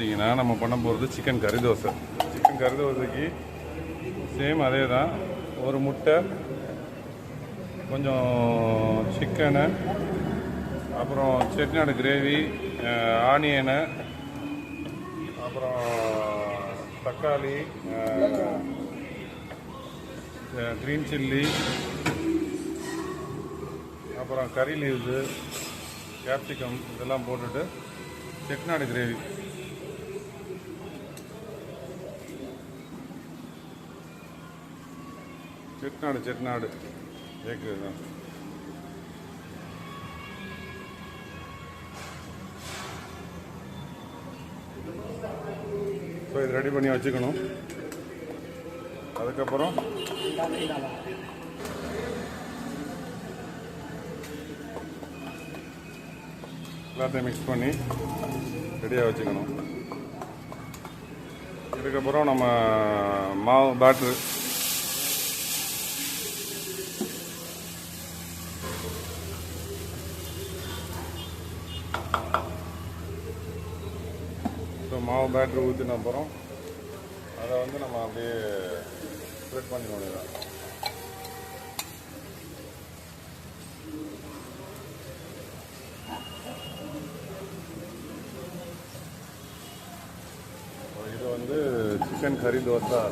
பார்த்தீங்கன்னா நம்ம பண்ண போகிறது சிக்கன் கறி தோசை. சிக்கன் கறி தோசைக்கு சேம் அதே தான். ஒரு முட்டை, கொஞ்சம் சிக்கனு, அப்புறம் செட்டிநாடு கிரேவி, ஆனியனு, அப்புறம் தக்காளி, க்ரீன் சில்லி, அப்புறம் கறி லீவ்ஸு, கேப்சிகம் இதெல்லாம் போட்டுட்டு செட்டிநாடு கிரேவி. செட்டிநாடு கேட்குது தான். ஸோ இது ரெடி பண்ணி வச்சுக்கணும். அதுக்கப்புறம் எல்லாத்தையும் மிக்ஸ் பண்ணி ரெடியாக வச்சுக்கணும். இதுக்கப்புறம் நம்ம மாவு பேட்ரு ஊற்றின அப்புறம் அதை வந்து நம்ம அப்படியே ஸ்ப்ரெட் பண்ணி வேண்டியதான். இது வந்து சிக்கன் கறி தோசை